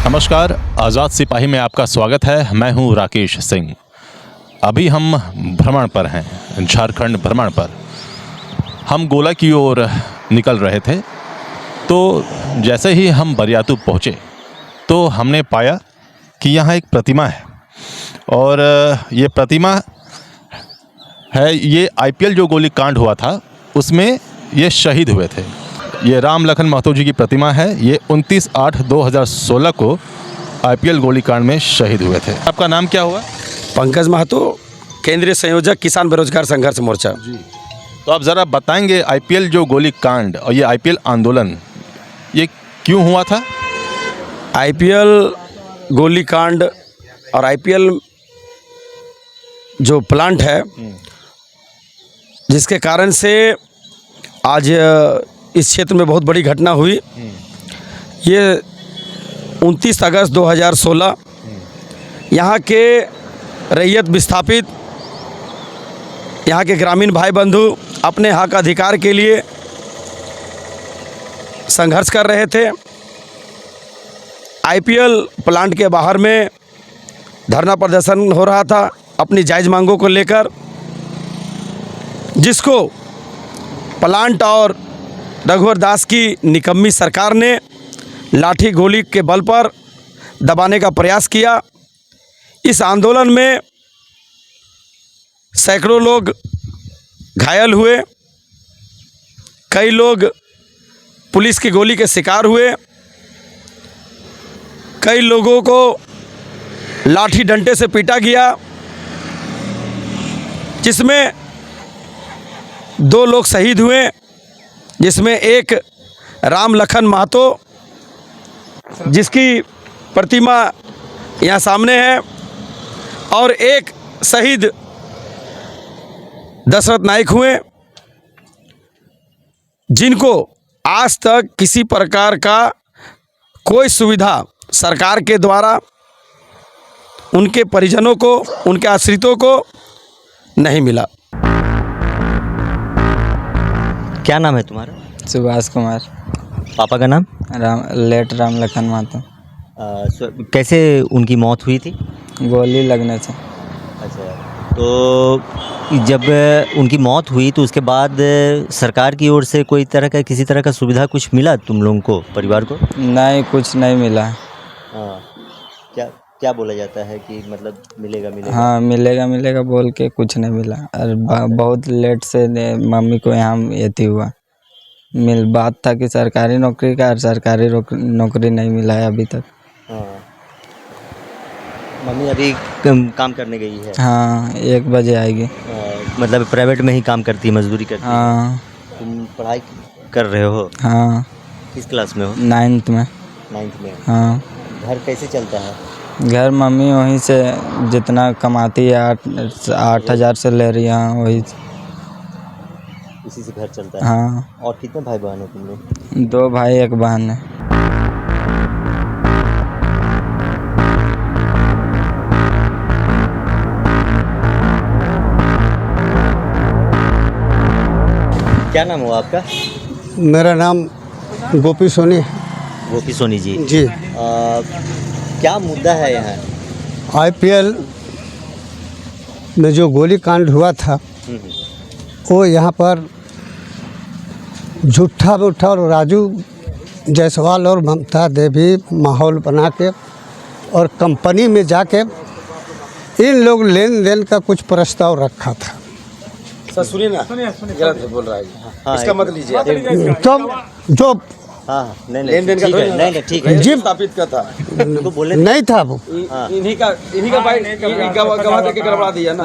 नमस्कार, आज़ाद सिपाही में आपका स्वागत है। मैं हूं राकेश सिंह। अभी हम भ्रमण पर हैं, झारखंड भ्रमण पर। हम गोला की ओर निकल रहे थे, तो जैसे ही हम बरियातू पहुँचे तो हमने पाया कि यहाँ एक प्रतिमा है और ये प्रतिमा है, ये आईपीएल जो गोली कांड हुआ था उसमें ये शहीद हुए थे। ये राम लखन महतो जी की प्रतिमा है। ये 29/8/2016 को आईपीएल गोलीकांड में शहीद हुए थे। आपका नाम क्या हुआ? पंकज महतो, केंद्रीय संयोजक किसान बेरोजगार संघर्ष मोर्चा। जी, तो आप ज़रा बताएंगे आईपीएल जो गोलीकांड और ये आईपीएल आंदोलन ये क्यों हुआ था? आईपीएल गोलीकांड और आईपीएल जो प्लांट है जिसके कारण से आज इस क्षेत्र में बहुत बड़ी घटना हुई। ये 29 अगस्त 2016 यहाँ के रैयत विस्थापित, यहाँ के ग्रामीण भाई बंधु अपने हक अधिकार के लिए संघर्ष कर रहे थे। आईपीएल प्लांट के बाहर में धरना प्रदर्शन हो रहा था अपनी जायज़ मांगों को लेकर, जिसको प्लांट और रघुवर दास की निकम्मी सरकार ने लाठी गोली के बल पर दबाने का प्रयास किया। इस आंदोलन में सैकड़ों लोग घायल हुए, कई लोग पुलिस की गोली के शिकार हुए, कई लोगों को लाठी डंडे से पीटा गया, जिसमें 2 लोग शहीद हुए, जिसमें एक राम लखन महतो जिसकी प्रतिमा यहाँ सामने है, और एक शहीद दशरथ नाइक हुए, जिनको आज तक किसी प्रकार का कोई सुविधा सरकार के द्वारा उनके परिजनों को, उनके आश्रितों को नहीं मिला। क्या नाम है तुम्हारा? सुभाष कुमार। पापा का नाम? लेट राम लखन महतो। कैसे उनकी मौत हुई थी? गोली लगने से। अच्छा, तो जब उनकी मौत हुई तो उसके बाद सरकार की ओर से कोई तरह का, किसी तरह का सुविधा कुछ मिला तुम लोगों को, परिवार को? नहीं, कुछ नहीं मिला। हाँ, क्या बोला जाता है कि मतलब मिलेगा? हाँ, मिलेगा बोल के कुछ नहीं मिला। और बहुत लेट से मम्मी को यहाँ ये हुआ बात था कि सरकारी नौकरी का, और सरकारी नौकरी नहीं मिला है अभी तक। हाँ, मम्मी अभी काम करने गई है? हाँ, 1 बजे आएगी। मतलब प्राइवेट में ही काम करती है, मजदूरी करती है? हाँ। तुम पढ़ाई कर रहे हो? हाँ। किस क्लास में हो? 9th में। 9th में? हाँ। घर कैसे चलता है? घर मम्मी वहीं से जितना कमाती है 8,000 से ले रही है, वही इसी से घर चलता है। हाँ। और कितने भाई बहन हो तुम लोग? 2 भाई 1 बहन है। क्या नाम हुआ आपका? मेरा नाम गोपी सोनी है। गोपी सोनी जी। जी। क्या मुद्दा है यहाँ? आईपीएल में जो गोली कांड हुआ था वो यहाँ पर झूठा मूठा और राजू जायसवाल और ममता देवी माहौल बना के और कंपनी में जाके इन लोग लेन देन का कुछ प्रस्ताव रखा था। सर सुनिए ना, गलत बोल रहा है। हाँ, इसका मत लीजिए। तो जो हाँ, नहीं ठीक है, जी स्थापित का था तो बोले नहीं था वो, इन्हीं का गवाह देके गड़बड़ा दिया ना।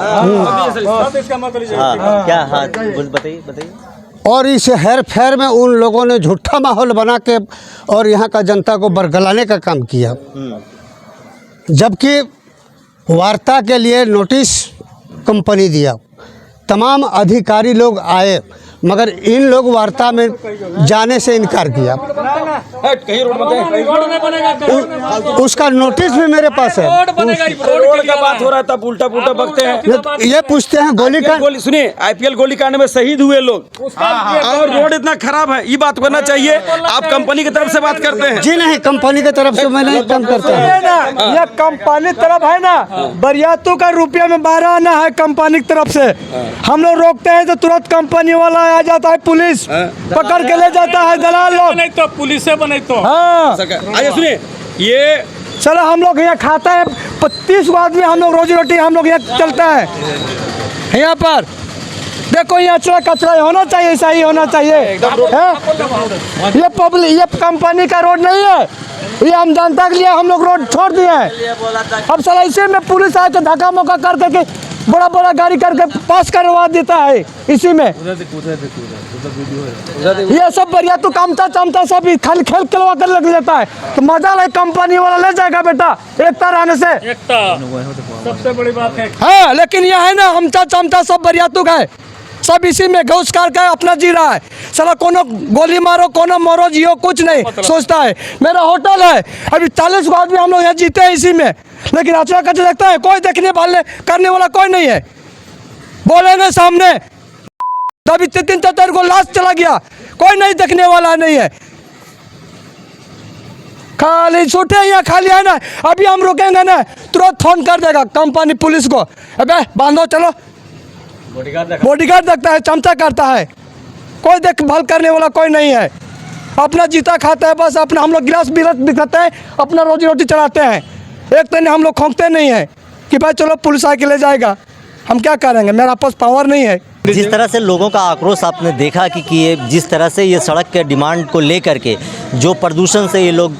क्या? हाँ, बताइए। और इस हेर फेर में उन लोगों ने झूठा माहौल बना के और यहाँ का जनता को बरगलाने का काम किया, जबकि वार्ता के लिए नोटिस कंपनी दिया, तमाम अधिकारी लोग आए, मगर इन लोग वार्ता में जाने से इनकार किया। उसका नोटिस भी मेरे पास है। रोड का बात हो रहा था, उल्टा पुल्टा बकते हैं। ये पूछते हैं गोली सुनिए, आईपीएल गोलीकांड में शहीद हुए लोग और रोड इतना खराब है, ये बात करना चाहिए। आप कंपनी की तरफ से बात करते हैं? जी नहीं, कंपनी की तरफ से मैं नहीं काम करता हूँ। ये कंपनी तरफ है ना, बरियातों का रुपया में 12 आना है कंपनी की तरफ से। हम लोग रोकते हैं तो तुरंत कंपनी वाला आ जाता है, पुलिस पकड़ के ले जाता है दलाल लोग। नहीं तो पुलिस से बने तो हाँ अच्छा सुनिए, ये चलो हम लोग यहाँ खाता है 35 आदमी, हम लोग रोजी रोटी हम लोग यहाँ चलता है। यहाँ पर देखो, ये अचरा कचरा होना चाहिए, ऐसा ही होना चाहिए। ये पब्लिक, ये कंपनी का रोड नहीं है, ये हम जनता के लिए हम लोग रोड छोड़ दिए हैं। अब साला इसी में पुलिस आके धक्का मुक्का कर करके बड़ा बड़ा गाड़ी करके पास करवा देता है इसी में। ये सब बढ़िया तो कामता चामता सब खाली खेल खिलवा कर लग लेता है, तो मजा ले कंपनी वाला ले जाएगा बेटा एकता रहने से। एकता सबसे बड़ी बात है। हाँ, लेकिन यह है ना, हमता चामता सब बरियातुक है, सब इसी में घुस करके अपना जी रहा है। साला कोनो गोली मारो, कोनो मरो, जियो, कुछ नहीं सोचता है। मेरा होटल है, अभी 40 आदमी हम लोग यहाँ जीते हैं इसी में, लेकिन अचरा कचरा देखता है, कोई देखने वाले करने वाला कोई नहीं है। बोलेंगे सामने, अभी 3-4 को लाश चला गया, कोई नहीं देखने वाला नहीं है। खाली छूटे यहाँ खाली है ना, अभी हम रुकेंगे ना तुरंत फोन कर देगा कंपनी पुलिस को, अबे बांधो चलो। बॉडीगार्ड देखता है, चमचा करता है, कोई देखभाल करने वाला कोई नहीं है। अपना जीता खाता है बस, अपना हम लोग गिलास बिलास बिकते हैं, अपना रोजी रोटी चलाते हैं। एक तो हम लोग खोंकते नहीं हैं कि भाई चलो पुलिस आके ले जाएगा, हम क्या करेंगे, मेरा पास पावर नहीं है। जिस तरह से लोगों का आक्रोश आपने देखा कि ये जिस तरह से ये सड़क के डिमांड को लेकर के जो प्रदूषण से ये लोग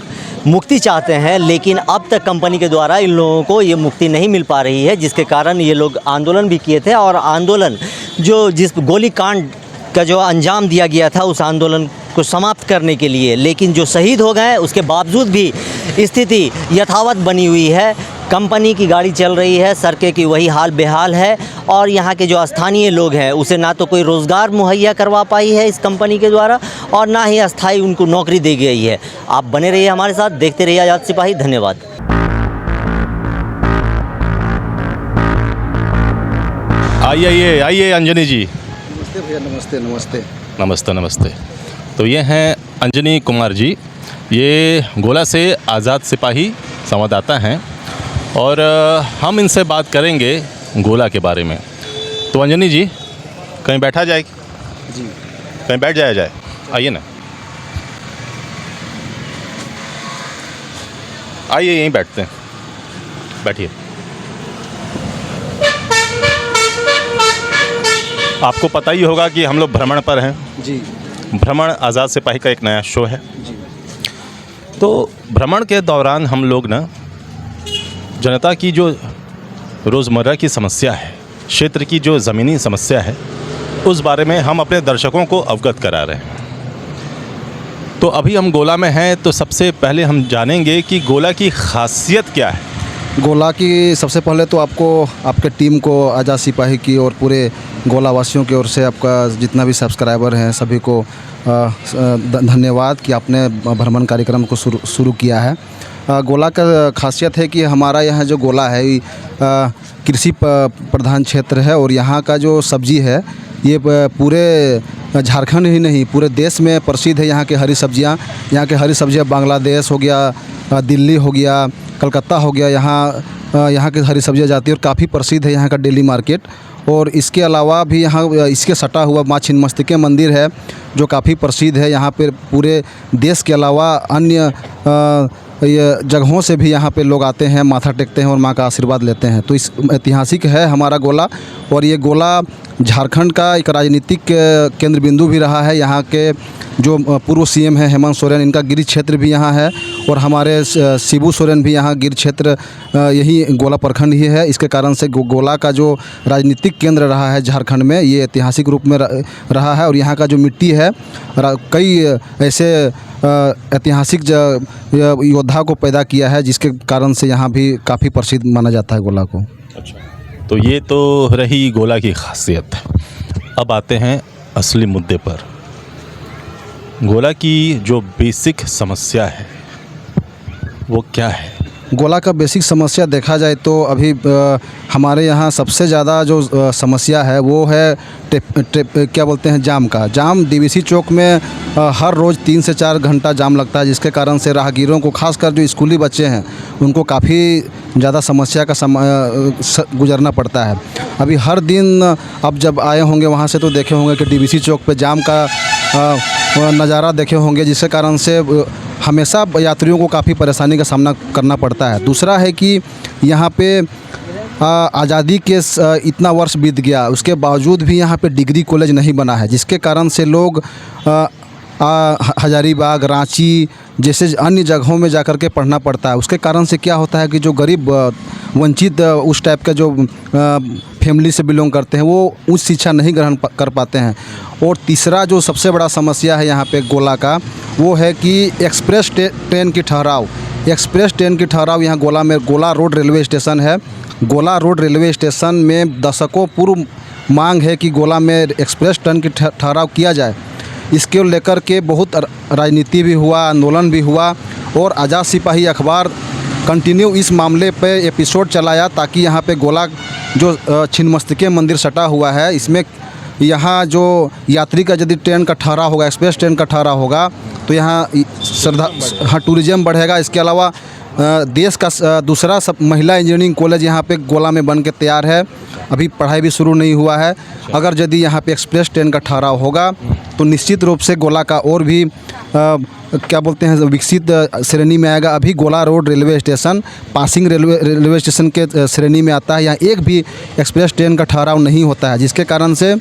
मुक्ति चाहते हैं, लेकिन अब तक कंपनी के द्वारा इन लोगों को ये मुक्ति नहीं मिल पा रही है, जिसके कारण ये लोग आंदोलन भी किए थे। और आंदोलन जो जिस गोलीकांड का जो अंजाम दिया गया था उस आंदोलन को समाप्त करने के लिए, लेकिन जो शहीद हो गए उसके बावजूद भी स्थिति यथावत बनी हुई है। कंपनी की गाड़ी चल रही है, सड़कें की वही हाल बेहाल है, और यहाँ के जो स्थानीय लोग हैं उसे ना तो कोई रोज़गार मुहैया करवा पाई है इस कंपनी के द्वारा, और ना ही अस्थायी उनको नौकरी दी गई है। आप बने रहिए हमारे साथ, देखते रहिए आज़ाद सिपाही। धन्यवाद। आइए आइए अंजनी जी। नमस्ते भैया, नमस्ते नमस्ते नमस्ते नमस्ते। तो ये हैं अंजनी कुमार जी, ये गोला से आज़ाद सिपाही संवाददाता हैं, और हम इनसे बात करेंगे गोला के बारे में। तो अंजनी जी, कहीं बैठा जाए जी, कहीं बैठ जाया जाए, आइए ना, आइए यहीं बैठते हैं, बैठिए। आपको पता ही होगा कि हम लोग भ्रमण पर हैं जी। भ्रमण आज़ाद सिपाही का एक नया शो है। तो भ्रमण के दौरान हम लोग ना जनता की जो रोज़मर्रा की समस्या है, क्षेत्र की जो ज़मीनी समस्या है, उस बारे में हम अपने दर्शकों को अवगत करा रहे हैं। तो अभी हम गोला में हैं, तो सबसे पहले हम जानेंगे कि गोला की खासियत क्या है। गोला की सबसे पहले तो आपको, आपके टीम को, आज़ाद सिपाही की और पूरे गोला वासियों की ओर से आपका जितना भी सब्सक्राइबर हैं सभी को धन्यवाद कि आपने भ्रमण कार्यक्रम को शुरू किया है। गोला का खासियत है कि हमारा यहाँ जो गोला है कृषि प्रधान क्षेत्र है, और यहाँ का जो सब्जी है ये पूरे झारखंड ही नहीं पूरे देश में प्रसिद्ध है। यहाँ के हरी सब्जियाँ, यहाँ के हरी सब्जियाँ बांग्लादेश हो गया, दिल्ली हो गया, कलकत्ता हो गया, यहाँ के हरी सब्जियाँ जाती है और काफ़ी प्रसिद्ध है यहाँ का डेली मार्केट। और इसके अलावा भी यहाँ इसके सटा हुआ माँ छिन्नमस्तिका मंदिर है जो काफ़ी प्रसिद्ध है। यहाँ पर पूरे देश के अलावा अन्य ये जगहों से भी यहाँ पे लोग आते हैं, माथा टेकते हैं और माँ का आशीर्वाद लेते हैं। तो इस ऐतिहासिक है हमारा गोला, और ये गोला झारखंड का एक राजनीतिक केंद्र बिंदु भी रहा है। यहाँ के जो पूर्व सीएम हैं हेमंत सोरेन, इनका गिरी क्षेत्र भी यहाँ है, और हमारे शिबू सोरेन भी यहाँ गिर क्षेत्र यही गोला प्रखंड ही है। इसके कारण से गोला का जो राजनीतिक केंद्र रहा है झारखंड में, ये ऐतिहासिक रूप में रहा है। और यहाँ का जो मिट्टी है कई ऐसे ऐतिहासिक योद्धा को पैदा किया है, जिसके कारण से यहाँ भी काफ़ी प्रसिद्ध माना जाता है गोला को। अच्छा, तो ये तो रही गोला की खासियत। अब आते हैं असली मुद्दे पर। गोला की जो बेसिक समस्या है वो क्या है? गोला का बेसिक समस्या देखा जाए तो अभी हमारे यहाँ सबसे ज़्यादा जो समस्या है वो है क्या बोलते हैं जाम का। जाम डीवीसी चौक में हर रोज़ 3 से 4 घंटा जाम लगता है, जिसके कारण से राहगीरों को, खासकर जो स्कूली बच्चे हैं, उनको काफ़ी ज़्यादा समस्या का गुजरना पड़ता है। अभी हर दिन अब जब आए होंगे वहाँ से तो देखे होंगे कि डीवीसी चौक पे जाम का नज़ारा देखे होंगे, जिसके कारण से हमेशा यात्रियों को काफ़ी परेशानी का सामना करना पड़ता है। दूसरा है कि यहाँ पे आज़ादी के इतना वर्ष बीत गया, उसके बावजूद भी यहाँ पे डिग्री कॉलेज नहीं बना है, जिसके कारण से लोग हजारीबाग, रांची जैसे अन्य जगहों में जाकर के पढ़ना पड़ता है। उसके कारण से क्या होता है कि जो गरीब वंचित उस टाइप के जो फैमिली से बिलोंग करते हैं वो उच्च शिक्षा नहीं ग्रहण कर पाते हैं। और तीसरा जो सबसे बड़ा समस्या है यहाँ पे गोला का, वो है कि एक्सप्रेस ट्रेन की ठहराव। एक्सप्रेस ट्रेन की ठहराव यहाँ गोला में, गोला रोड रेलवे स्टेशन है। गोला रोड रेलवे स्टेशन में दशकों पूर्व मांग है कि गोला में एक्सप्रेस ट्रेन की ठहराव किया जाए। इसको लेकर के बहुत राजनीति भी हुआ, आंदोलन भी हुआ, और आज़ाद सिपाही अखबार कंटिन्यू इस मामले पे एपिसोड चलाया ताकि यहाँ पे गोला जो छिन्नमस्तिके मंदिर सटा हुआ है, इसमें यहाँ जो यात्री का यदि ट्रेन का ठहराव होगा, एक्सप्रेस ट्रेन का ठहराव होगा, तो यहाँ टूरिज़्म बढ़ेगा। इसके अलावा देश का दूसरा महिला इंजीनियरिंग कॉलेज यहाँ पे गोला में बन के तैयार है, अभी पढ़ाई भी शुरू नहीं हुआ है। अगर यदि यहाँ पे एक्सप्रेस ट्रेन का ठहराव होगा तो निश्चित रूप से गोला का और भी क्या बोलते हैं विकसित श्रेणी में आएगा। अभी गोला road railway station passing railway station के श्रेणी में आता है। यहाँ एक भी एक्सप्रेस ट्रेन का ठहराव नहीं होता है, जिसके कारण से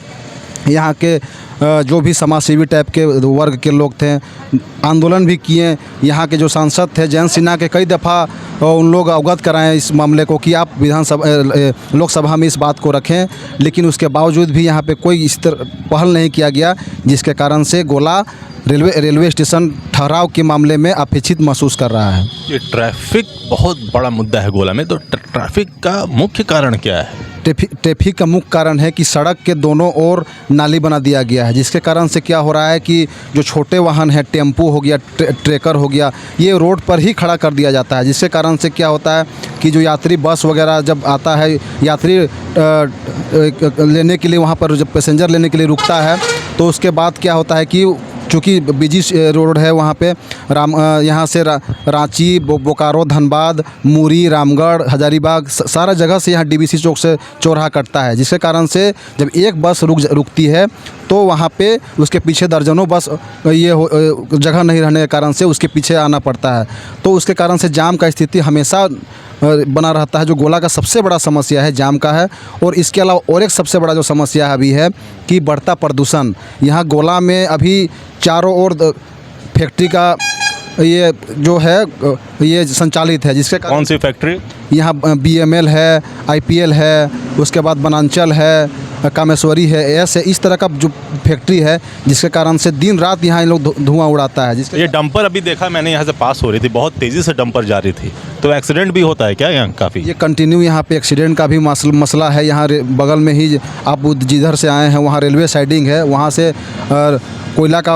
यहाँ के जो भी समाजसेवी टाइप के वर्ग के लोग थे, आंदोलन भी किए। यहाँ के जो सांसद थे जयंत सिन्हा के कई दफ़ा उन लोग अवगत कराएं इस मामले को कि आप विधानसभा लोकसभा में इस बात को रखें, लेकिन उसके बावजूद भी यहाँ पे कोई इस तरह पहल नहीं किया गया, जिसके कारण से गोला रेलवे स्टेशन ठहराव के मामले में अपेक्षित महसूस कर रहा है। ये ट्रैफिक बहुत बड़ा मुद्दा है गोला में, तो ट्रैफिक का मुख्य कारण क्या है? ट्रैफिक का मुख्य कारण है कि सड़क के दोनों ओर नाली बना दिया गया है, जिसके कारण से क्या हो रहा है कि जो छोटे वाहन है, टेम्पो हो गया, ट्रैकर हो गया, ये रोड पर ही खड़ा कर दिया जाता है, जिसके कारण से क्या होता है कि जो यात्री बस वगैरह जब आता है, यात्री लेने के लिए वहाँ पर जब पैसेंजर लेने के लिए रुकता है, तो उसके बाद क्या होता है कि चूँकि बिजी रोड है वहाँ पे यहाँ से रांची, बोकारो, धनबाद, मुरी, रामगढ़, हजारीबाग सारा जगह से यहाँ डीवीसी चौक से चौराहा कटता है, जिसके कारण से जब एक बस रुकती है तो वहाँ पे उसके पीछे दर्जनों बस जगह नहीं रहने के कारण से उसके पीछे आना पड़ता है। तो उसके कारण से जाम का स्थिति हमेशा बना रहता है, जो गोला का सबसे बड़ा समस्या है जाम का है। और इसके अलावा और एक सबसे बड़ा जो समस्या अभी है कि बढ़ता प्रदूषण। यहाँ गोला में अभी चारों ओर फैक्ट्री का ये जो है ये संचालित है, जिसके कौन सी फैक्ट्री? यहाँ BML है, IPL है, उसके बाद बनांचल है, कामेश्वरी है, ऐसे इस तरह का जो फैक्ट्री है, जिसके कारण से दिन रात यहाँ इन लोग धुआं उड़ाता है। जिसके ये डंपर अभी देखा मैंने, यहाँ से पास हो रही थी, बहुत तेज़ी से डंपर जा रही थी, तो एक्सीडेंट भी होता है क्या यहाँ काफ़ी? ये कंटिन्यू यहाँ पे एक्सीडेंट का भी मसला है। यहाँ बगल में ही आप जिधर से आए हैं वहाँ रेलवे साइडिंग है, वहाँ से कोयला का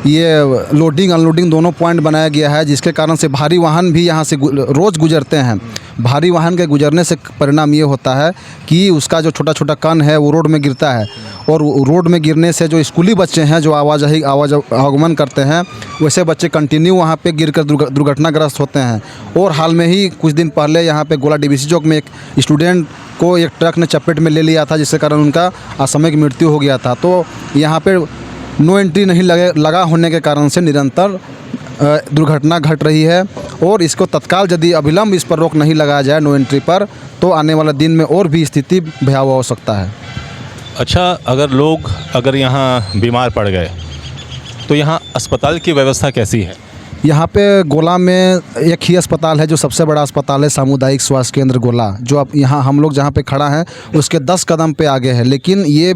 ये लोडिंग अनलोडिंग दोनों पॉइंट बनाया गया है, जिसके कारण से भारी वाहन भी यहाँ से रोज़ गुजरते हैं। भारी वाहन के गुजरने से परिणाम ये होता है कि उसका जो छोटा छोटा कण है वो रोड में गिरता है, और रोड में गिरने से जो स्कूली बच्चे हैं जो आवागमन करते हैं, वैसे बच्चे कंटिन्यू वहाँ पे गिरकर दुर्घटनाग्रस्त होते हैं। और हाल में ही कुछ दिन पहले यहाँ पे गोला डीवीसी चौक में एक स्टूडेंट को एक ट्रक ने चपेट में ले लिया था, जिसके कारण उनका असामयिक मृत्यु हो गया था। तो यहाँ पे नो एंट्री नहीं लगा होने के कारण से निरंतर दुर्घटना घट रही है, और इसको तत्काल यदि अविलंब इस पर रोक नहीं लगाया जाए नो एंट्री पर, तो आने वाले दिन में और भी स्थिति भयावह हो सकता है। अच्छा, अगर यहाँ बीमार पड़ गए तो यहाँ अस्पताल की व्यवस्था कैसी है? यहाँ पे गोला में एक ही अस्पताल है जो सबसे बड़ा अस्पताल है, सामुदायिक स्वास्थ्य केंद्र गोला, जो अब यहाँ हम लोग जहाँ पे खड़ा हैं उसके 10 कदम पे आगे है। लेकिन ये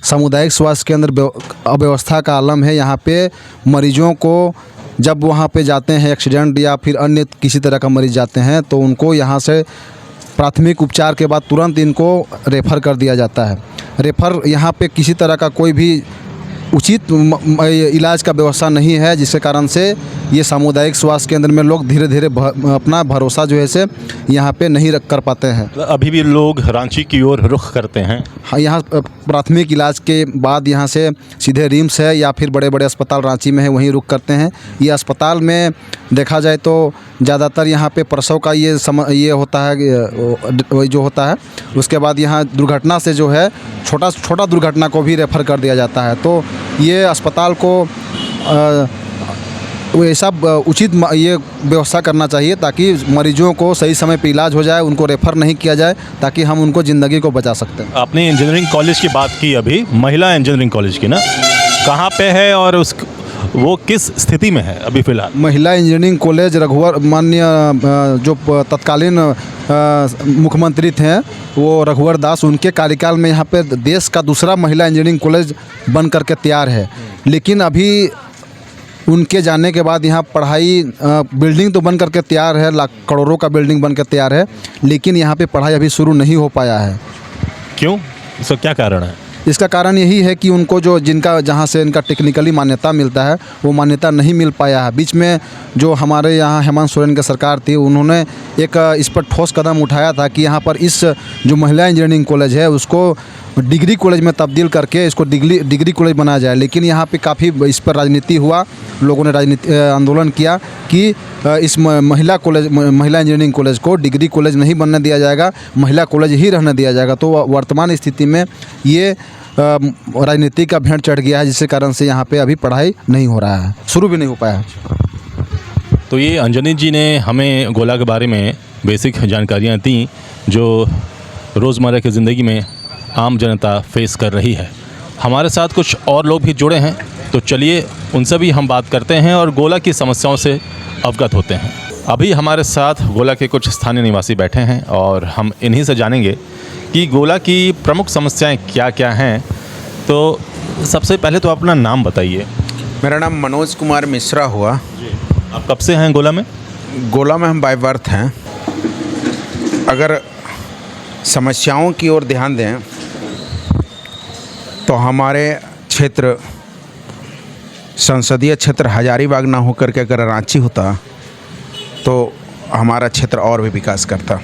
सामुदायिक स्वास्थ्य केंद्र अव्यवस्था का आलम है। यहाँ पे मरीजों को जब वहाँ पे जाते हैं, एक्सीडेंट या फिर अन्य किसी तरह का मरीज जाते हैं, तो उनको यहाँ से प्राथमिक उपचार के बाद तुरंत इनको रेफ़र कर दिया जाता है। रेफ़र यहाँ पे किसी तरह का कोई भी उचित इलाज का व्यवस्था नहीं है, जिसके कारण से ये सामुदायिक स्वास्थ्य केंद्र में लोग धीरे धीरे अपना भरोसा जो है से यहाँ पे नहीं रख कर पाते हैं। अभी भी लोग रांची की ओर रुख करते हैं। हाँ, यहाँ प्राथमिक इलाज के बाद यहाँ से सीधे रिम्स है या फिर बड़े बड़े अस्पताल रांची में है, वहीं रुख करते हैं। ये अस्पताल में देखा जाए तो ज़्यादातर यहाँ पे प्रसव का ये होता है, जो होता है। उसके बाद यहाँ दुर्घटना से जो है छोटा दुर्घटना को भी रेफ़र कर दिया जाता है। तो ये अस्पताल को ऐसा उचित ये व्यवस्था करना चाहिए ताकि मरीजों को सही समय पे इलाज हो जाए, उनको रेफ़र नहीं किया जाए, ताकि हम उनको ज़िंदगी को बचा सकते हैं। आपने इंजीनियरिंग कॉलेज की बात की, अभी महिला इंजीनियरिंग कॉलेज की ना, कहाँ पे है और वो किस स्थिति में है अभी फ़िलहाल? महिला इंजीनियरिंग कॉलेज रघुवर माननीय जो तत्कालीन मुख्यमंत्री थे वो रघुवर दास, उनके कार्यकाल में यहाँ पे देश का दूसरा महिला इंजीनियरिंग कॉलेज बन करके तैयार है। लेकिन अभी उनके जाने के बाद यहाँ पढ़ाई बिल्डिंग तो बन करके तैयार है, लाख करोड़ों का बिल्डिंग बन कर तैयार है, लेकिन यहाँ पे पढ़ाई अभी शुरू नहीं हो पाया है। क्यों? इसका क्या कारण है? इसका कारण यही है कि उनको जहाँ से इनका टेक्निकली मान्यता मिलता है वो मान्यता नहीं मिल पाया है। बीच में जो हमारे यहाँ हेमंत सोरेन की सरकार थी, उन्होंने एक इस पर ठोस कदम उठाया था कि यहाँ पर इस जो महिला इंजीनियरिंग कॉलेज है उसको डिग्री कॉलेज में तब्दील करके इसको डिग्री कॉलेज बनाया जाए। लेकिन यहाँ पे काफ़ी इस पर राजनीति हुआ, लोगों ने आंदोलन किया कि इस महिला इंजीनियरिंग कॉलेज को डिग्री कॉलेज नहीं बनने दिया जाएगा, महिला कॉलेज ही रहने दिया जाएगा। तो वर्तमान स्थिति में ये राजनीति का भेंट चढ़ गया है, जिसके कारण से यहाँ पे अभी पढ़ाई नहीं हो रहा है, शुरू भी नहीं हो पाया है। तो ये अंजनी जी ने हमें गोला के बारे में बेसिक जानकारियाँ दी जो रोज़मर्रा की ज़िंदगी में आम जनता फेस कर रही है। हमारे साथ कुछ और लोग भी जुड़े हैं, तो चलिए उनसे भी हम बात करते हैं और गोला की समस्याओं से अवगत होते हैं। अभी हमारे साथ गोला के कुछ स्थानीय निवासी बैठे हैं और हम इन्हीं से जानेंगे कि गोला की प्रमुख समस्याएं क्या क्या हैं। तो सबसे पहले तो अपना नाम बताइए। मेरा नाम मनोज कुमार मिश्रा हुआ। आप कब से हैं गोला में? गोला में हम बाय बर्थ हैं। अगर समस्याओं की ओर ध्यान दें तो हमारे क्षेत्र संसदीय क्षेत्र हजारीबाग ना होकर के अगर रांची होता तो हमारा क्षेत्र और भी विकास करता।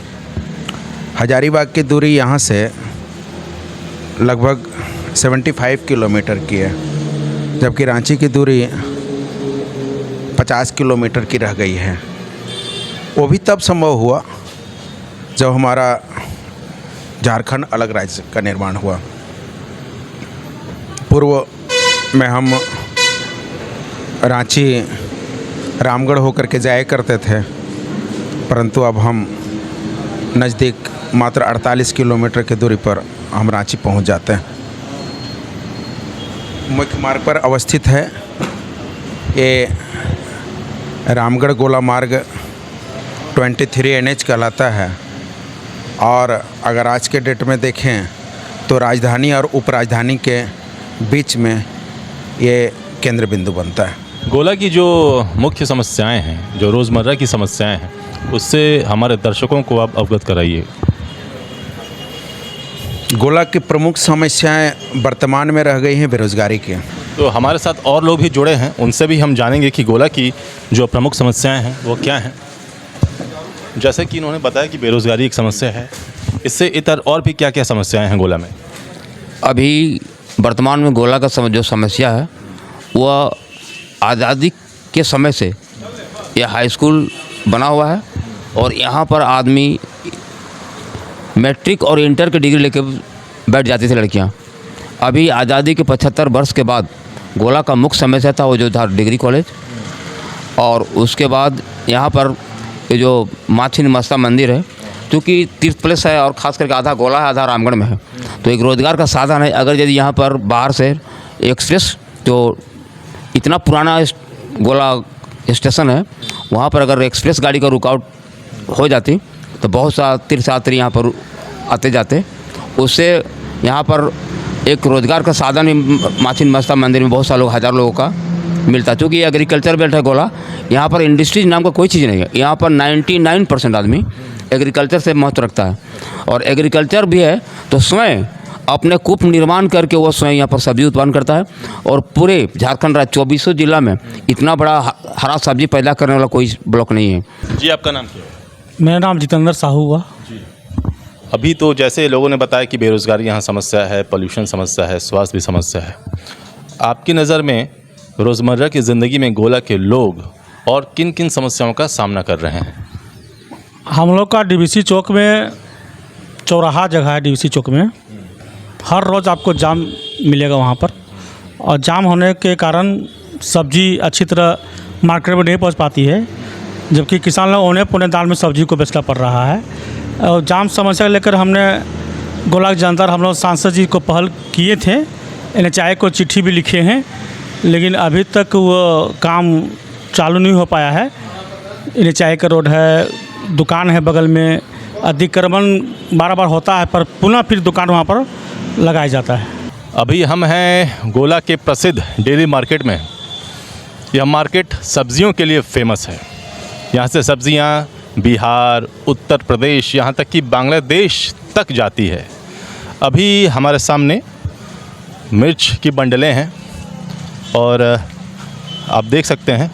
हजारीबाग की दूरी यहाँ से लगभग 75 किलोमीटर की है, जबकि रांची की दूरी 50 किलोमीटर की रह गई है। वो भी तब संभव हुआ जब हमारा झारखंड अलग राज्य का निर्माण हुआ। पूर्व में हम रांची रामगढ़ होकर के जाया करते थे, परंतु अब हम नज़दीक मात्र 48 किलोमीटर की दूरी पर हम रांची पहुंच जाते हैं। मुख्य मार्ग पर अवस्थित है। ये रामगढ़ गोला मार्ग 23 NH कहलाता है और अगर आज के डेट में देखें तो राजधानी और उपराजधानी के बीच में ये केंद्र बिंदु बनता है। गोला की जो मुख्य समस्याएं हैं, जो रोज़मर्रा की समस्याएं हैं, उससे हमारे दर्शकों को आप अवगत कराइए। गोला की प्रमुख समस्याएं वर्तमान में रह गई हैं बेरोज़गारी की। तो हमारे साथ और लोग भी जुड़े हैं, उनसे भी हम जानेंगे कि गोला की जो प्रमुख समस्याएं हैं वो क्या हैं। जैसे कि इन्होंने बताया कि बेरोज़गारी एक समस्या है, इससे इतर और भी क्या क्या समस्याएं हैं गोला में? अभी वर्तमान में गोला का जो समस्या है वह आज़ादी के समय से यह हाई स्कूल बना हुआ है और यहाँ पर आदमी मैट्रिक और इंटर की डिग्री लेकर बैठ जाती थी लड़कियाँ। अभी आज़ादी के 75 वर्ष के बाद गोला का मुख्य समस्या था वो जो था डिग्री कॉलेज, और उसके बाद यहाँ पर ये जो माँ छिन्नमस्ता मंदिर है, क्योंकि तीर्थ प्लेस है और ख़ास करके आधा गोला है आधा रामगढ़ में है, तो एक रोज़गार का साधन है। अगर यदि यहाँ पर बाहर से एक्सप्रेस, जो इतना पुराना गोला स्टेशन है, वहाँ पर अगर एक्सप्रेस गाड़ी का रुकावट हो जाती तो बहुत सा तीर्थयात्री यहाँ पर आते जाते, उससे यहाँ पर एक रोज़गार का साधन भी माँ छिन्नमस्ता मंदिर में बहुत सारे लोग, हज़ार लोगों का मिलता। चूँकि एग्रीकल्चर बेल्ट है गोला, यहाँ पर इंडस्ट्रीज नाम का कोई चीज़ नहीं है। यहाँ पर 99% आदमी एग्रीकल्चर से महत्व रखता है। और एग्रीकल्चर भी है तो स्वयं अपने कूप निर्माण करके वो स्वयं यहाँ पर सब्जी उत्पादन करता है। और पूरे झारखंड राज्य 24 जिला में इतना बड़ा हरा सब्जी पैदा करने वाला कोई ब्लॉक नहीं है। जी, आपका नाम क्या है? मेरा नाम जितेंद्र साहू हुआ। अभी तो जैसे लोगों ने बताया कि बेरोज़गारी यहाँ समस्या है, पोल्यूशन समस्या है, स्वास्थ्य भी समस्या है। आपकी नज़र में रोज़मर्रा की ज़िंदगी में गोला के लोग और किन किन समस्याओं का सामना कर रहे हैं? हम लोग का डीवीसी चौक में चौराहा जगह है। डीवीसी चौक में हर रोज़ आपको जाम मिलेगा वहाँ पर, और जाम होने के कारण सब्जी अच्छी तरह मार्केट में नहीं पहुँच पाती है, जबकि किसान लोग औने पौने दाम में सब्जी को बेचना पड़ रहा है। और जाम समस्या को लेकर हमने गोला के अंदर हम लोग सांसद जी को पहल किए थे, NHAI को चिट्ठी भी लिखे हैं, लेकिन अभी तक वो काम चालू नहीं हो पाया है। NHAI का रोड है, दुकान है बगल में, अतिक्रमण बार होता है पर पुनः फिर दुकान वहाँ पर लगाया जाता है। अभी हम हैं गोला के प्रसिद्ध डेली मार्केट में। यह मार्केट सब्जियों के लिए फेमस है। यहाँ से सब्जियाँ बिहार, उत्तर प्रदेश, यहाँ तक कि बांग्लादेश तक जाती है। अभी हमारे सामने मिर्च की बंडलें हैं और आप देख सकते हैं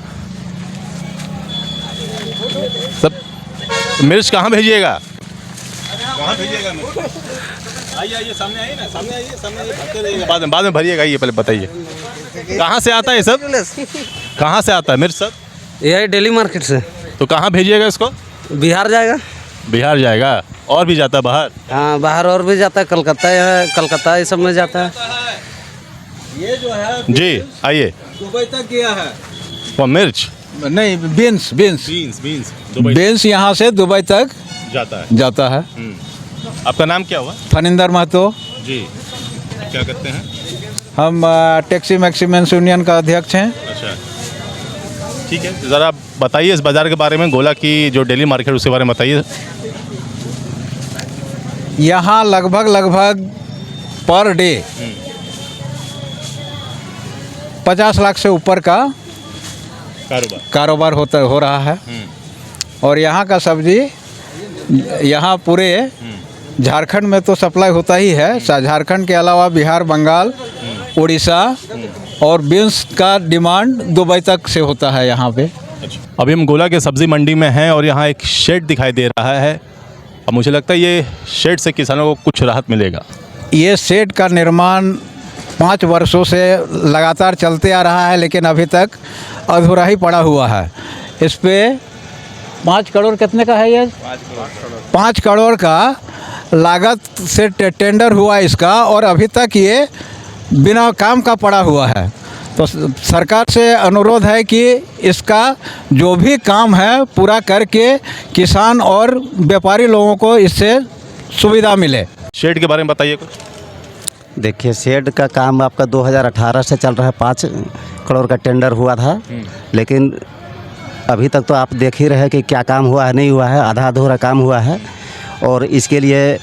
सब। मिर्च कहाँ भेजिएगा? कहाँ भेजिएगा मिर्च? आइए सामने आइए ना, सामने आइए, भरते रहिएगा, बाद में भरिएगा। ये पहले बताइए कहाँ से आता है सब? कहाँ से आता है मिर्च सब? यही डेली मार्केट से। तो कहाँ भेजिएगा इसको? बिहार जाएगा। बिहार जाएगा और भी जाता है बाहर? हाँ, बाहर और भी जाता है, कलकत्ता ये सब में जाता है। ये जो है जी, आइए। दुबई तक गया है वो मिर्च नहीं, बीन्स यहाँ से दुबई तक जाता है। आपका नाम क्या हुआ? फनिंदर महतो जी। क्या करते हैं? हम टैक्सी मैक्सीमेंस यूनियन का अध्यक्ष हैं। अच्छा, ठीक है। ज़रा बताइए इस बाज़ार के बारे में, गोला की जो डेली मार्केट उसके बारे में बताइए। यहाँ लगभग पर डे 50 लाख से ऊपर का कारोबार हो रहा है। और यहाँ का सब्जी यहाँ पूरे झारखंड में तो सप्लाई होता ही है। झारखंड के अलावा बिहार, बंगाल, उड़ीसा और बीन्स का डिमांड दुबई तक से होता है यहाँ पे। अभी हम गोला के सब्ज़ी मंडी में हैं और यहाँ एक शेड दिखाई दे रहा है। अब मुझे लगता है ये शेड से किसानों को कुछ राहत मिलेगा। ये शेड का निर्माण 5 वर्षों से लगातार चलते आ रहा है, लेकिन अभी तक अधूरा ही पड़ा हुआ है। इस पे 5 करोड़ कितने का है ये? 5 करोड़ का लागत से टेंडर हुआ इसका, और अभी तक ये बिना काम का पड़ा हुआ है। तो सरकार से अनुरोध है कि इसका जो भी काम है पूरा करके किसान और व्यापारी लोगों को इससे सुविधा मिले। शेड के बारे में बताइए कुछ। देखिए, शेड का काम आपका 2018 से चल रहा है। 5 करोड़ का टेंडर हुआ था, लेकिन अभी तक तो आप देख ही रहे कि क्या काम हुआ है, नहीं हुआ है, आधा अधूरा काम हुआ है। और इसके लिए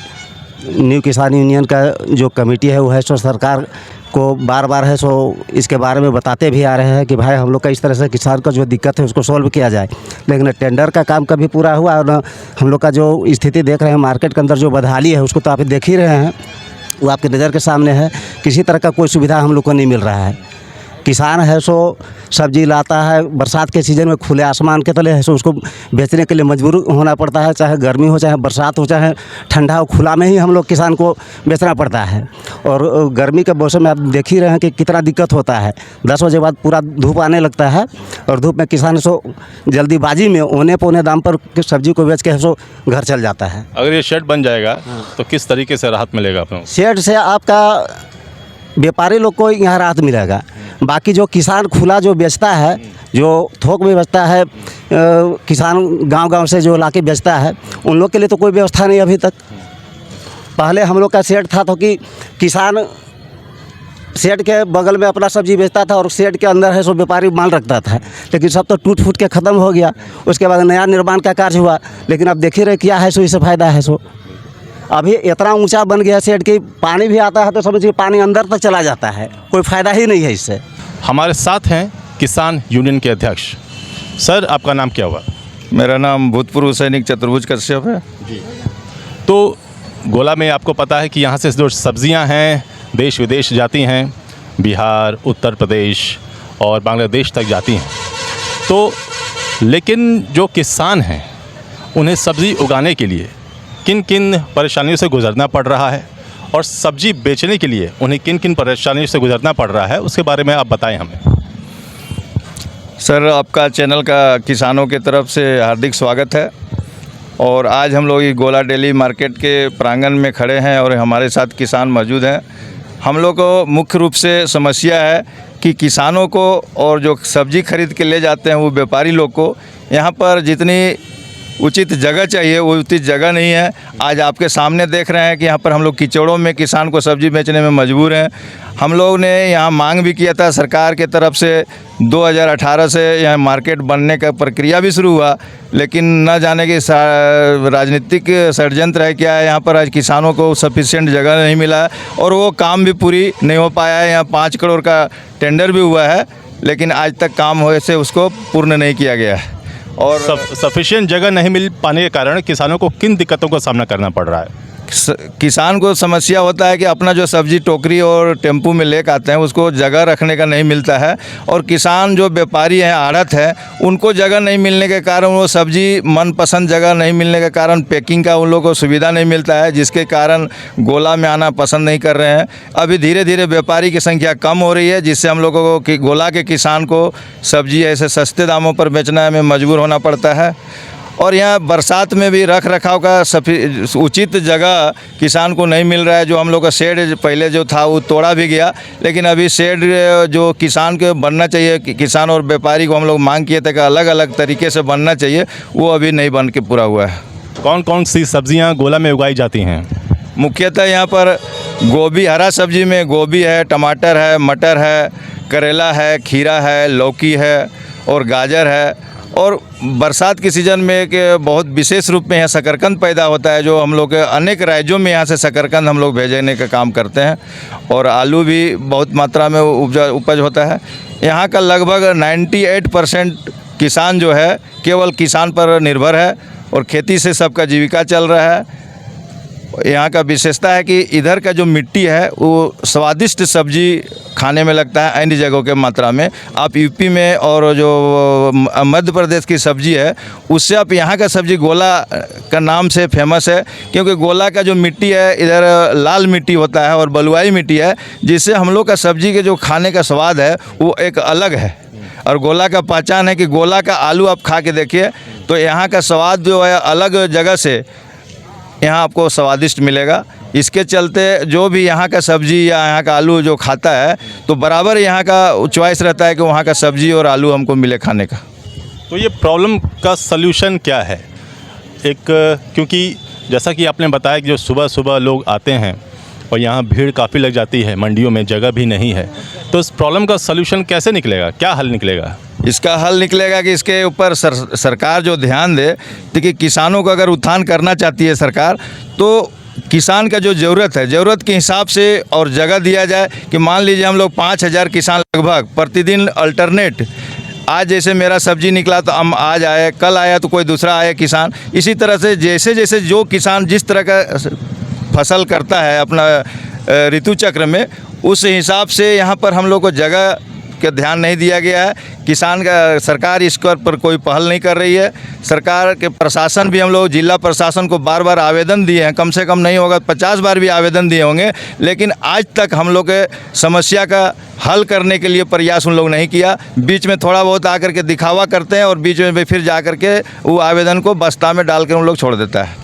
न्यू किसान यूनियन का जो कमेटी है वो है सो सरकार को बार है सो इसके बारे में बताते भी आ रहे हैं कि भाई हम लोग का इस तरह से किसान का जो दिक्कत है उसको सॉल्व किया जाए। लेकिन टेंडर का काम कभी पूरा हुआ, और हम लोग का जो स्थिति देख रहे हैं मार्केट के अंदर जो बदहाली है उसको तो आप देख ही रहे हैं, वो आपकी नज़र के सामने है। किसी तरह का कोई सुविधा हम लोग को नहीं मिल रहा है। किसान है सो सब्जी लाता है, बरसात के सीज़न में खुले आसमान के तले है सो उसको बेचने के लिए मजबूर होना पड़ता है, चाहे गर्मी हो, चाहे बरसात हो, चाहे ठंडा हो, खुला में ही हम लोग किसान को बेचना पड़ता है। और गर्मी के मौसम में आप देख ही रहे हैं कि कितना दिक्कत होता है। 10 बजे बाद पूरा धूप आने लगता है, और धूप में किसान सो जल्दीबाजी में औने पौने दाम पर सब्जी को बेच के सो घर चल जाता है। अगर ये शेड बन जाएगा तो किस तरीके से राहत मिलेगा आप लोगों को? शेड से आपका व्यापारी लोग को यहाँ राहत मिलेगा। बाकी जो किसान खुला जो बेचता है, जो थोक में बेचता है, किसान गांव से जो लाके बेचता है, उन लोग के लिए तो कोई व्यवस्था नहीं अभी तक। पहले हम लोग का शेड था तो कि किसान शेड के बगल में अपना सब्जी बेचता था और शेड के अंदर है सो व्यापारी माल रखता था, लेकिन सब तो टूट फूट के ख़त्म हो गया। उसके बाद नया निर्माण का कार्य हुआ, लेकिन अब देख ही रहे क्या है सो इससे फ़ायदा है सो अभी इतना ऊंचा बन गया शेड कि पानी भी आता है तो समझिए पानी अंदर तक चला जाता है, कोई फ़ायदा ही नहीं है इससे। हमारे साथ हैं किसान यूनियन के अध्यक्ष। सर, आपका नाम क्या हुआ? मेरा नाम भूतपूर्व सैनिक चतुर्भुज कश्यप है। तो गोला में आपको पता है कि यहाँ से जो सब्जियाँ हैं देश विदेश जाती हैं, बिहार, उत्तर प्रदेश और बांग्लादेश तक जाती हैं। तो लेकिन जो किसान हैं उन्हें सब्ज़ी उगाने के लिए किन किन परेशानियों से गुज़रना पड़ रहा है और सब्ज़ी बेचने के लिए उन्हें किन किन परेशानियों से गुज़रना पड़ रहा है, उसके बारे में आप बताएं हमें। सर, आपका चैनल का किसानों की तरफ से हार्दिक स्वागत है। और आज हम लोग गोला डेली मार्केट के प्रांगण में खड़े हैं और हमारे साथ किसान मौजूद हैं। हम लोग को मुख्य रूप से समस्या है कि किसानों को और जो सब्ज़ी खरीद के ले जाते हैं वो व्यापारी लोग को यहाँ पर जितनी उचित जगह चाहिए वो उचित जगह नहीं है। आज आपके सामने देख रहे हैं कि यहाँ पर हम लोग कीचड़ों में किसान को सब्ज़ी बेचने में मजबूर हैं। हम लोग ने यहाँ मांग भी किया था सरकार के तरफ से, 2018 से यहाँ मार्केट बनने का प्रक्रिया भी शुरू हुआ, लेकिन न जाने कि राजनीतिक षड्यंत्र है क्या है, यहाँ पर आज किसानों को सफिशिएंट जगह नहीं मिला है और वो काम भी पूरी नहीं हो पाया है। यहाँ 5 करोड़ का टेंडर भी हुआ है, लेकिन आज तक काम होने से उसको पूर्ण नहीं किया गया है। और सफिशिएंट जगह नहीं मिल पाने के कारण किसानों को किन दिक्कतों का सामना करना पड़ रहा है? किसान को समस्या होता है कि अपना जो सब्ज़ी टोकरी और टेम्पू में लेकर आते हैं उसको जगह रखने का नहीं मिलता है, और किसान जो व्यापारी हैं, आढ़त है, उनको जगह नहीं मिलने के कारण वो सब्ज़ी मनपसंद जगह नहीं मिलने के कारण पैकिंग का उन लोगों को सुविधा नहीं मिलता है, जिसके कारण गोला में आना पसंद नहीं कर रहे हैं। अभी धीरे धीरे व्यापारी की संख्या कम हो रही है, जिससे हम लोगों को गोला के किसान को सब्ज़ी ऐसे सस्ते दामों पर बेचना में मजबूर होना पड़ता है। और यहाँ बरसात में भी रख रखाव का उचित जगह किसान को नहीं मिल रहा है। जो हम लोग का शेड पहले जो था वो तोड़ा भी गया, लेकिन अभी शेड जो किसान के बनना चाहिए, किसान और व्यापारी को हम लोग मांग किए थे कि अलग अलग तरीके से बनना चाहिए, वो अभी नहीं बन के पूरा हुआ है। कौन कौन सी सब्जियां गोला में उगाई जाती हैं? मुख्यतः यहाँ पर गोभी, हरा सब्जी में गोभी है, टमाटर है, मटर है, करेला है, खीरा है, लौकी है और गाजर है। और बरसात के सीज़न में एक बहुत विशेष रूप में यहाँ शकरकंद पैदा होता है, जो हम लोग के अनेक राज्यों में यहाँ से शकरकंद हम लोग भेजने का काम करते हैं। और आलू भी बहुत मात्रा में उपज होता है। यहाँ का लगभग 98% किसान जो है केवल किसान पर निर्भर है और खेती से सबका जीविका चल रहा है। यहाँ का विशेषता है कि इधर का जो मिट्टी है वो स्वादिष्ट सब्जी खाने में लगता है अन्य जगहों के मात्रा में। आप यूपी में और जो मध्य प्रदेश की सब्जी है उससे आप यहाँ का सब्जी गोला का नाम से फेमस है, क्योंकि गोला का जो मिट्टी है इधर लाल मिट्टी होता है और बलुआई मिट्टी है, जिससे हम लोग का सब्जी के जो खाने का स्वाद है वो एक अलग है। और गोला का पहचान है कि गोला का आलू आप खा के देखिए तो यहाँ का स्वाद जो है अलग जगह से यहाँ आपको स्वादिष्ट मिलेगा। इसके चलते जो भी यहाँ का सब्ज़ी या यहाँ का आलू जो खाता है तो बराबर यहाँ का चॉइस रहता है कि वहाँ का सब्ज़ी और आलू हमको मिले खाने का। तो ये प्रॉब्लम का सल्यूशन क्या है? क्योंकि जैसा कि आपने बताया कि जो सुबह सुबह लोग आते हैं और यहाँ भीड़ काफ़ी लग जाती है, मंडियों में जगह भी नहीं है, तो इस प्रॉब्लम का सल्यूशन कैसे निकलेगा? क्या हल निकलेगा? इसका हल निकलेगा कि इसके ऊपर सरकार जो ध्यान दे, क्योंकि किसानों को अगर उत्थान करना चाहती है सरकार, तो किसान का जो ज़रूरत है, ज़रूरत के हिसाब से और जगह दिया जाए। कि मान लीजिए हम लोग 5000 किसान लगभग प्रतिदिन अल्टरनेट, आज जैसे मेरा सब्जी निकला तो हम आज आए, कल आया तो कोई दूसरा आए किसान, इसी तरह से जैसे जैसे जो किसान जिस तरह का फसल करता है अपना ऋतु चक्र में, उस हिसाब से यहाँ पर हम लोग को जगह का ध्यान नहीं दिया गया है। किसान का सरकार इस पर कोई पहल नहीं कर रही है। सरकार के प्रशासन भी, हम लोग जिला प्रशासन को बार बार आवेदन दिए हैं, कम से कम नहीं होगा 50 बार भी आवेदन दिए होंगे, लेकिन आज तक हम लोग के समस्या का हल करने के लिए प्रयास उन लोग नहीं किया। बीच में थोड़ा बहुत आकर के दिखावा करते हैं और बीच में फिर जा कर के वो आवेदन को बस्ता में डाल कर उन लोग छोड़ देता है।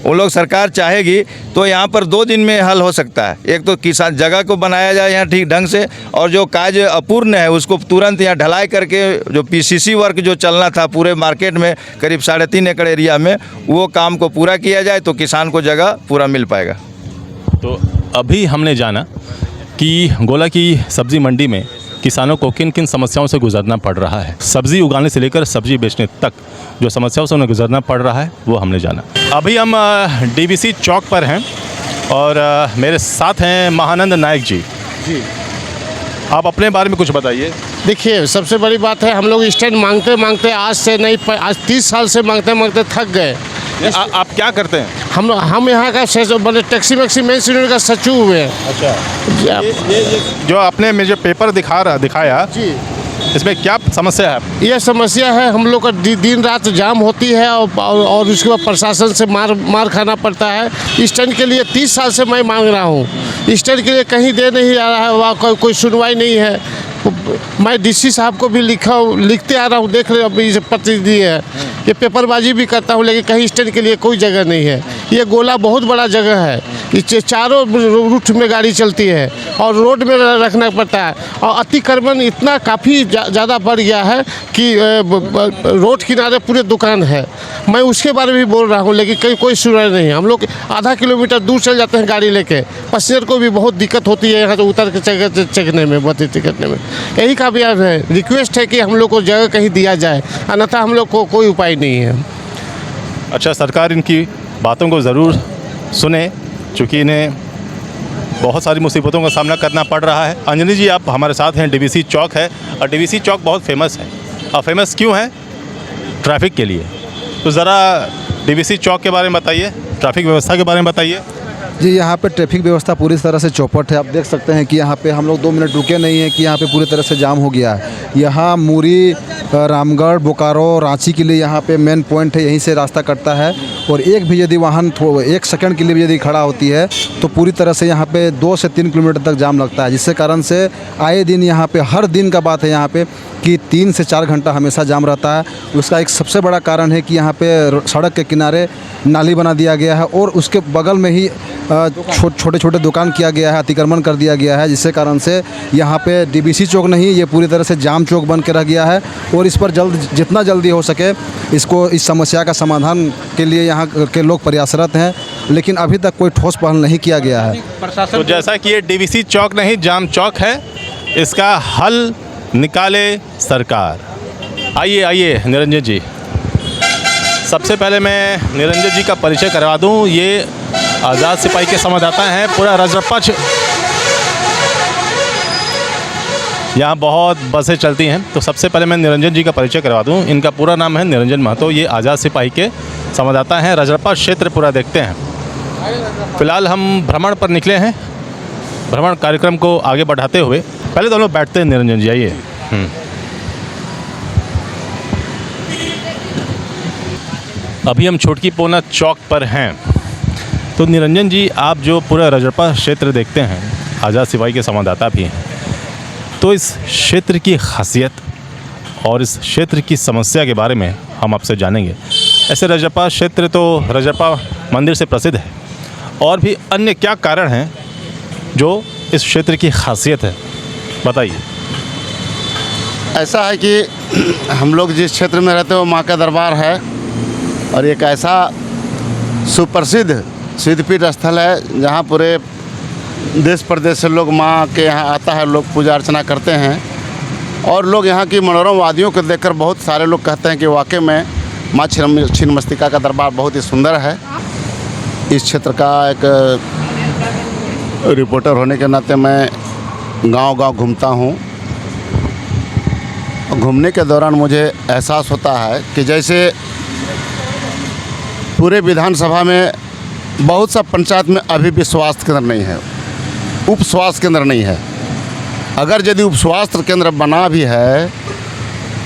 उन लोग सरकार चाहेगी तो यहाँ पर 2 दिन में हल हो सकता है। एक तो किसान जगह को बनाया जाए यहाँ ठीक ढंग से, और जो कार्य अपूर्ण है उसको तुरंत यहाँ ढलाई करके जो पीसीसी वर्क जो चलना था पूरे मार्केट में करीब 3.5 एकड़ एरिया में, वो काम को पूरा किया जाए तो किसान को जगह पूरा मिल पाएगा। तो अभी हमने जाना कि गोला की सब्ज़ी मंडी में किसानों को किन किन समस्याओं से गुजरना पड़ रहा है। सब्ज़ी उगाने से लेकर सब्ज़ी बेचने तक जो समस्याओं से उन्हें गुजरना पड़ रहा है वो हमने जाना। अभी हम डीवीसी चौक पर हैं और मेरे साथ हैं महानंद नायक जी। आप अपने बारे में कुछ बताइए। देखिए सबसे बड़ी बात है, हम लोग स्टैंड मांगते मांगते आज से नहीं, आज 30 साल से मांगते मांगते थक गए। आप क्या करते हैं? हम यहाँ का बने टैक्सी वैक्सी मेन यूनियन का सचिव हुए हैं। अच्छा, ये जो आपने मुझे पेपर दिखाया जी, इसमें क्या समस्या है? यह समस्या है हम लोग का दिन रात जाम होती है और उसके बाद प्रशासन से मार खाना पड़ता है। स्टैंड के लिए 30 साल से मैं मांग रहा हूँ, स्टैंड के लिए कहीं दे नहीं आ रहा है, वहाँ कोई सुनवाई नहीं है। मैं डीसी साहब को भी लिखते आ रहा हूँ, देख रहे अभी प्रतिनिधि है, ये पेपरबाजी भी करता हूँ, लेकिन कहीं स्टैंड के लिए कोई जगह नहीं है। ये गोला बहुत बड़ा जगह है, ये चारों रूट में गाड़ी चलती है और रोड में रखना पड़ता है, और अतिक्रमण इतना काफ़ी ज़्यादा बढ़ गया है कि रोड किनारे पूरे दुकान है। मैं उसके बारे में भी बोल रहा हूँ, लेकिन कहीं कोई सुनाई नहीं है। हम लोग आधा किलोमीटर दूर चल जाते हैं गाड़ी लेके, पैसेंजर को भी बहुत दिक्कत होती है यहाँ से उतर के चढ़ने में, बत्ती करने में। यही कामयाब है, रिक्वेस्ट है कि हम लोग को जगह कहीं दिया जाए, अन्यथा हम लोग को कोई उपाय नहीं है। अच्छा, सरकार इनकी बातों को ज़रूर सुने, चूँकि इन्हें बहुत सारी मुसीबतों का सामना करना पड़ रहा है। अंजनी जी, आप हमारे साथ हैं, डीवीसी चौक है और डीवीसी चौक बहुत फेमस है। और फेमस क्यों है? ट्रैफिक के लिए। तो ज़रा डीवीसी चौक के बारे में बताइए, ट्रैफिक व्यवस्था के बारे में बताइए। जी, यहाँ पे ट्रैफिक व्यवस्था पूरी तरह से चौपट है। आप देख सकते हैं कि यहाँ पे हम लोग 2 मिनट रुके नहीं हैं कि यहाँ पे पूरी तरह से जाम हो गया है। यहाँ मुरी, रामगढ़, बोकारो, रांची के लिए यहाँ पे मेन पॉइंट है, यहीं से रास्ता कटता है। और एक भी यदि वाहन 1 सेकंड के लिए भी यदि खड़ा होती है तो पूरी तरह से यहाँ पे 2 से 3 किलोमीटर तक जाम लगता है, जिससे कारण से आए दिन यहाँ पे, हर दिन का बात है यहाँ पे, कि 3 से 4 घंटा हमेशा जाम रहता है। उसका एक सबसे बड़ा कारण है कि यहाँ पे सड़क के किनारे नाली बना दिया गया है और उसके बगल में ही छोटे छोटे दुकान किया गया है, अतिक्रमण कर दिया गया है, जिससे कारण से यहाँ पे डीवीसी चौक नहीं, ये पूरी तरह से जाम चौक बन के रह गया है। और इस पर जितना जल्दी हो सके इस समस्या का समाधान के लिए यहाँ के लोग प्रयासरत हैं, लेकिन अभी तक कोई ठोस पहल नहीं किया गया है। तो जैसा कि ये डीवीसी चौक नहीं, जाम चौक है, इसका हल निकाले सरकार। आइए निरंजन जी, सबसे पहले मैं निरंजन जी का परिचय करवा दूं। ये आज़ाद सिपाही के संवाददाता हैं। पूरा रजरप्पा यहाँ बहुत बसें चलती हैं, तो सबसे पहले मैं निरंजन जी का परिचय करवा दूं। इनका पूरा नाम है निरंजन महतो, ये आज़ाद सिपाही के संवाददाता हैं। रजरप्पा क्षेत्र पूरा देखते हैं। फ़िलहाल हम भ्रमण पर निकले हैं, भ्रमण कार्यक्रम को आगे बढ़ाते हुए। पहले तो हम लोग बैठते हैं, निरंजन जी आइए। अभी हम छोटकी पोना चौक पर हैं। तो निरंजन जी, आप जो पूरा रजरप्पा क्षेत्र देखते हैं, आज़ाद सिपाही के संवाददाता भी हैं, तो इस क्षेत्र की खासियत और इस क्षेत्र की समस्या के बारे में हम आपसे जानेंगे। ऐसे रजरप्पा क्षेत्र तो रजरप्पा मंदिर से प्रसिद्ध है, और भी अन्य क्या कारण हैं जो इस क्षेत्र की खासियत है, बताइए। ऐसा है कि हम लोग जिस क्षेत्र में रहते हैं वो माँ का दरबार है, और एक ऐसा सुप्रसिद्ध सिद्धपीठ स्थल है जहाँ पूरे देश प्रदेश से लोग माँ के यहाँ आता है, लोग पूजा अर्चना करते हैं। और लोग यहाँ की मनोरम वादियों को देखकर बहुत सारे लोग कहते हैं कि वाकई में माँ छिन्नमस्तिका का दरबार बहुत ही सुंदर है। इस क्षेत्र का एक रिपोर्टर होने के नाते मैं गांव-गांव घूमता हूँ। घूमने के दौरान मुझे एहसास होता है कि जैसे पूरे विधानसभा में बहुत सा पंचायत में अभी भी स्वास्थ्य केंद्र नहीं है, उप स्वास्थ्य केंद्र नहीं है। अगर यदि उप स्वास्थ्य केंद्र बना भी है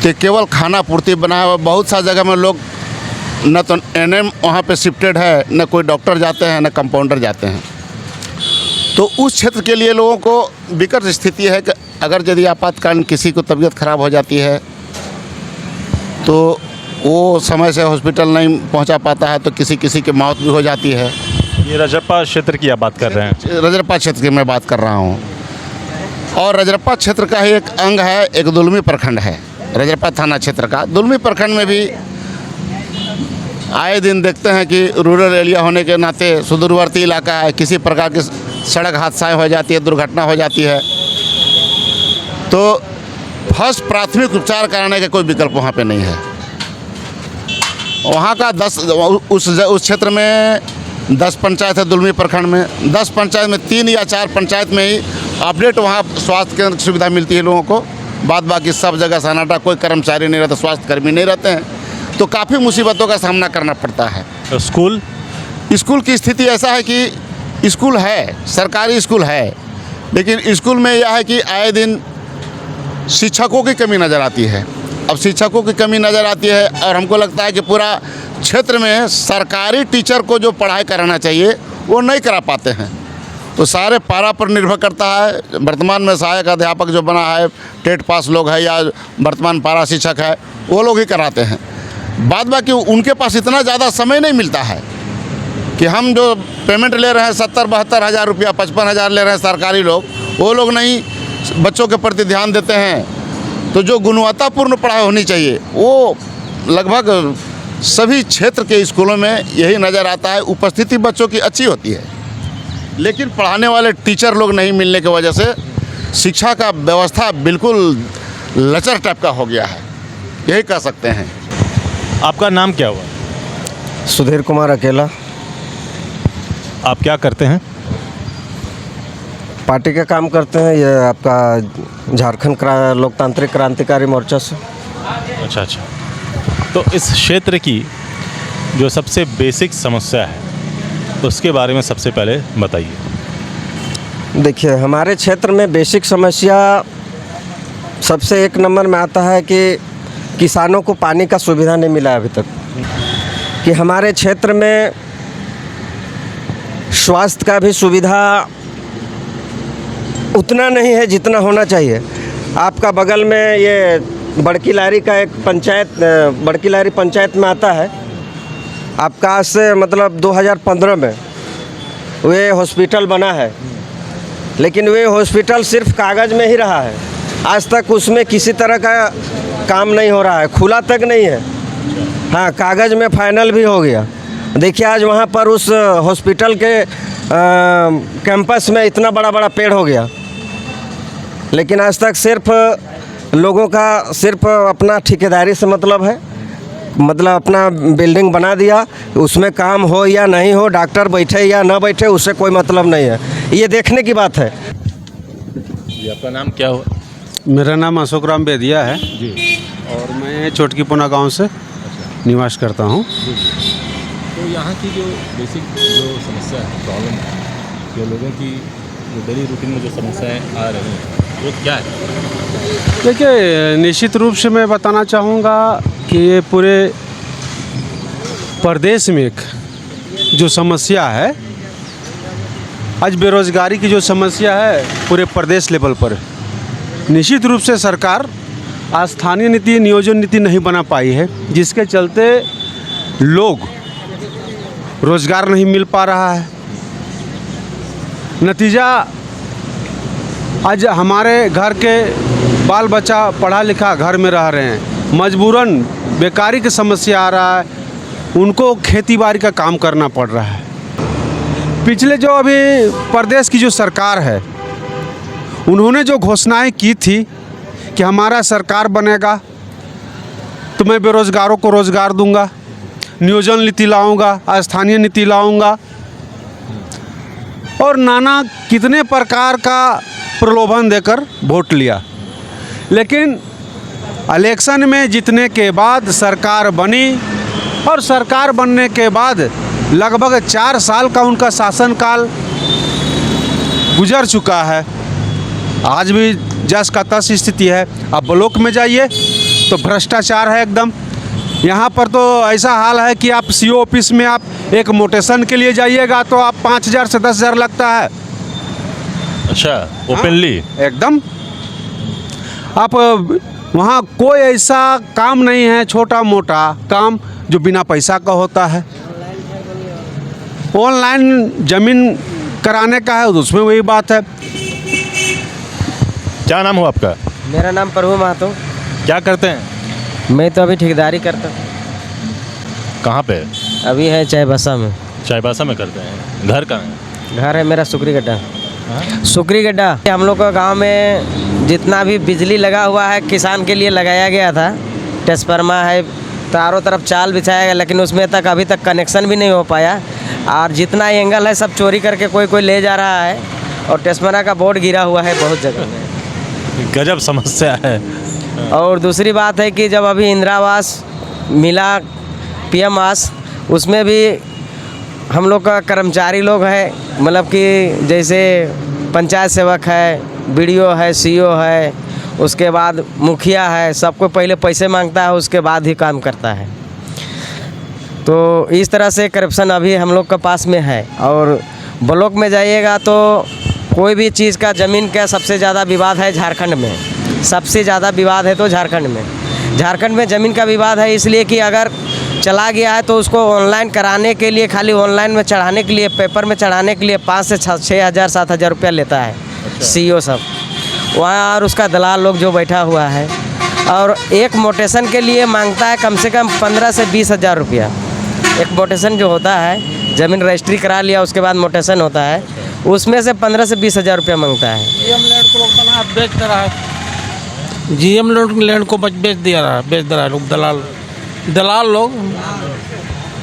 तो केवल खाना पूर्ति बना है। बहुत सा जगह में लोग न तो एनएम वहाँ पे शिफ्टेड है, न कोई डॉक्टर जाते हैं, न कंपाउंडर जाते हैं। तो उस क्षेत्र के लिए लोगों को विकट स्थिति है कि अगर यदि आपातकालीन किसी को तबीयत खराब हो जाती है तो वो समय से हॉस्पिटल नहीं पहुंचा पाता है, तो किसी की मौत भी हो जाती है। ये रजरप्पा क्षेत्र की आप बात कर रहे हैं? रजरप्पा क्षेत्र की मैं बात कर रहा हूं। और रजरप्पा क्षेत्र का ही एक अंग है, एक दुलमी प्रखंड है रजरप्पा थाना क्षेत्र का। दुलमी प्रखंड में भी आए दिन देखते हैं कि रूरल एरिया होने के नाते सुदूरवर्ती इलाका है, किसी प्रकार की सड़क हादसाएँ हो जाती है, दुर्घटना हो जाती है, तो फर्स्ट प्राथमिक उपचार कराने का कोई विकल्प वहाँ पे नहीं है। वहाँ का उस क्षेत्र में 10 पंचायत है दुलमी प्रखंड में। 10 पंचायत में 3 या 4 पंचायत में ही अपडेट वहाँ स्वास्थ्य केंद्र की सुविधा मिलती है लोगों को। बाद बाकी सब जगह सन्नाटा, कोई कर्मचारी नहीं रहता, स्वास्थ्य कर्मी नहीं रहते हैं, तो काफ़ी मुसीबतों का सामना करना पड़ता है। तो स्कूल की स्थिति ऐसा है कि स्कूल है, सरकारी स्कूल है, लेकिन स्कूल में यह है कि आए दिन शिक्षकों की कमी नज़र आती है। अब शिक्षकों की कमी नज़र आती है और हमको लगता है कि पूरा क्षेत्र में सरकारी टीचर को जो पढ़ाई कराना चाहिए वो नहीं करा पाते हैं, तो सारे पारा पर निर्भर करता है। वर्तमान में सहायक अध्यापक जो बना है, टेट पास लोग है या वर्तमान पारा शिक्षक है, वो लोग ही कराते हैं। बाद बाकी उनके पास इतना ज़्यादा समय नहीं मिलता है कि हम जो पेमेंट ले रहे हैं 70-72 हज़ार रुपया, 55,000 ले रहे हैं सरकारी लोग, वो लोग नहीं बच्चों के प्रति ध्यान देते हैं। तो जो गुणवत्तापूर्ण पढ़ाई होनी चाहिए वो लगभग सभी क्षेत्र के स्कूलों में यही नज़र आता है। उपस्थिति बच्चों की अच्छी होती है, लेकिन पढ़ाने वाले टीचर लोग नहीं मिलने की वजह से शिक्षा का व्यवस्था बिल्कुल लचर टाइप का हो गया है, यही कह सकते हैं। आपका नाम क्या हुआ? सुधीर कुमार अकेला। आप क्या करते हैं? पार्टी का काम करते हैं, ये आपका झारखंड लोकतांत्रिक क्रांतिकारी मोर्चा से। अच्छा। तो इस क्षेत्र की जो सबसे बेसिक समस्या है उसके बारे में सबसे पहले बताइए। देखिए, हमारे क्षेत्र में बेसिक समस्या सबसे एक नंबर में आता है कि किसानों को पानी का सुविधा नहीं मिला अभी तक, कि हमारे क्षेत्र में स्वास्थ्य का भी सुविधा उतना नहीं है जितना होना चाहिए। आपका बगल में ये बड़की लारी का एक पंचायत, बड़की लारी पंचायत में आता है, आपका आज से मतलब 2015 में वे हॉस्पिटल बना है, लेकिन वे हॉस्पिटल सिर्फ कागज़ में ही रहा है, आज तक उसमें किसी तरह का काम नहीं हो रहा है, खुला तक नहीं है। हाँ, कागज़ में फाइनल भी हो गया। देखिए, आज वहाँ पर उस हॉस्पिटल के कैंपस में इतना बड़ा बड़ा पेड़ हो गया, लेकिन आज तक सिर्फ लोगों का सिर्फ अपना ठेकेदारी से मतलब है, मतलब अपना बिल्डिंग बना दिया, उसमें काम हो या नहीं हो, डॉक्टर बैठे या ना बैठे, उससे कोई मतलब नहीं है, ये देखने की बात है। जी, आपका नाम क्या हुआ? मेरा नाम अशोक राम बेदिया है जी, और मैं चोटकी पुना गांव से निवास करता हूं। तो यहाँ की जो बेसिक जो समस्या है, प्रॉब्लम है, जो लोगों की जो डेली रूटीन में जो समस्याएं आ रही हैं वो क्या है? देखिए, निश्चित रूप से मैं बताना चाहूँगा कि ये पूरे प्रदेश में एक जो समस्या है, आज बेरोजगारी की जो समस्या है पूरे प्रदेश लेवल पर, निश्चित रूप से सरकार स्थानीय नीति, नियोजन नीति नहीं बना पाई है, जिसके चलते लोग रोजगार नहीं मिल पा रहा है। नतीजा आज हमारे घर के बाल बच्चा पढ़ा लिखा घर में रह रहे हैं, मजबूरन बेकारी की समस्या आ रहा है, उनको खेती बाड़ी का काम करना पड़ रहा है। पिछले जो अभी प्रदेश की जो सरकार है, उन्होंने जो घोषणाएं की थी कि हमारा सरकार बनेगा तो मैं बेरोजगारों को रोजगार दूंगा, नियोजन नीति लाऊंगा, स्थानीय नीति लाऊंगा, और नाना कितने प्रकार का प्रलोभन देकर वोट लिया। लेकिन इलेक्शन में जीतने के बाद सरकार बनी, और सरकार बनने के बाद लगभग 4 साल का उनका शासनकाल गुजर चुका है। आज भी जस का तस स्थिति है। अब ब्लॉक में जाइए तो भ्रष्टाचार है एकदम। यहाँ पर तो ऐसा हाल है कि आप सीओ ऑफिस में आप एक मोटेशन के लिए जाइएगा तो आप 5,000 से 10,000 लगता है। अच्छा, ओपनली एकदम। आप वहाँ कोई ऐसा काम नहीं है, छोटा मोटा काम जो बिना पैसा का होता है। ऑनलाइन ज़मीन कराने का है, उसमें वही बात है। क्या नाम हो आपका? मेरा नाम प्रभु महतो। क्या करते हैं? मैं तो अभी ठेकेदारी करता हूँ। कहाँ पे? अभी है चाईबासा में। चाईबासा में करते हैं। घर कहाँ है? घर है मेरा सुकरी गड्ढा। सुकरी गड्ढा हम लोग का गांव में जितना भी बिजली लगा हुआ है किसान के लिए लगाया गया था। ट्रांसफार्मर है, चारों तरफ चाल बिछाया गया, लेकिन उसमें तक अभी तक कनेक्शन भी नहीं हो पाया। और जितना एंगल है सब चोरी करके कोई कोई ले जा रहा है, और ट्रांसफार्मर का बोर्ड गिरा हुआ है बहुत जगह में। गजब समस्या है। और दूसरी बात है कि जब अभी इंदिरा आवास मिला, पीएम आवास, उसमें भी हम लोग का कर्मचारी लोग है, मतलब कि जैसे पंचायत सेवक है, बीडीओ है, सीईओ है, उसके बाद मुखिया है, सबको पहले पैसे मांगता है, उसके बाद ही काम करता है। तो इस तरह से करप्शन अभी हम लोग के पास में है। और ब्लॉक में जाइएगा तो कोई भी चीज़ का ज़मीन का सबसे ज़्यादा विवाद है झारखंड में, सबसे ज़्यादा विवाद है तो झारखंड में ज़मीन का विवाद है, इसलिए कि अगर चला गया है तो उसको ऑनलाइन कराने के लिए, खाली ऑनलाइन में चढ़ाने के लिए, पेपर में चढ़ाने के लिए 5 से 6 हज़ार 7 हज़ार रुपया लेता है सीईओ सब वहाँ, और उसका दलाल लोग जो बैठा हुआ है, और एक मोटेशन के लिए मांगता है कम से कम 15 से 20 हज़ार रुपया। एक मोटेशन जो होता है, ज़मीन रजिस्ट्री करा लिया उसके बाद मोटेशन होता है, उसमें से 15 से 20 हज़ार रुपया मांगता है। जीएम लैंड को लोग बना बेच दे रहा है, जीएम लैंड को बेच दे रहा है लोग, दलाल लोग,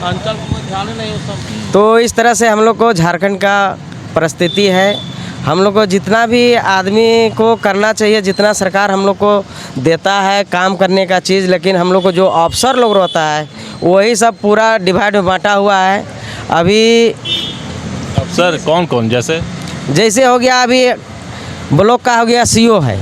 अंचल को ध्यान नहीं हो सब। तो इस तरह से हम लोग को झारखंड का परिस्थिति है। हम लोग को जितना भी आदमी को करना चाहिए, जितना सरकार हम लोग को देता है काम करने का चीज़, लेकिन हम लोग को जो अफसर लोग रहता है वही सब पूरा डिवाइड में बांटा हुआ है। अभी अफसर कौन कौन? जैसे हो गया अभी ब्लॉक का हो गया, सीईओ है,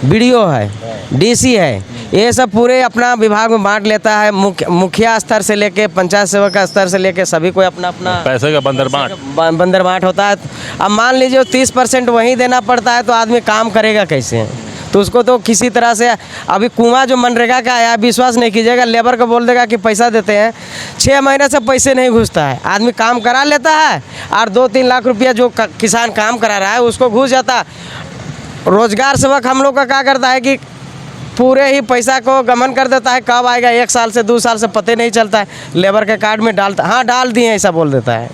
बीडीओ है, डीसी है, ये सब पूरे अपना विभाग में बांट लेता है। मुखिया स्तर से लेके पंचायत सेवक का स्तर से लेके सभी को अपना अपना पैसे का बंदर बांट होता है। अब मान लीजिए 30% वहीं देना पड़ता है, तो आदमी काम करेगा कैसे? तो उसको तो किसी तरह से, अभी कुआं जो मनरेगा का आया, विश्वास नहीं कीजिएगा, लेबर को बोल देगा कि पैसा देते हैं, 6 महीने से पैसे नहीं घुसता है। आदमी काम करा लेता है और 2-3 लाख रुपया जो किसान काम करा रहा है उसको घुस जाता है। रोजगार सेवक हम लोग का क्या करता है कि पूरे ही पैसा को गमन कर देता है, कब आएगा 1 साल से 2 साल से पता नहीं चलता है। लेबर के कार्ड में डालता, हाँ डाल दिए ऐसा बोल देता है,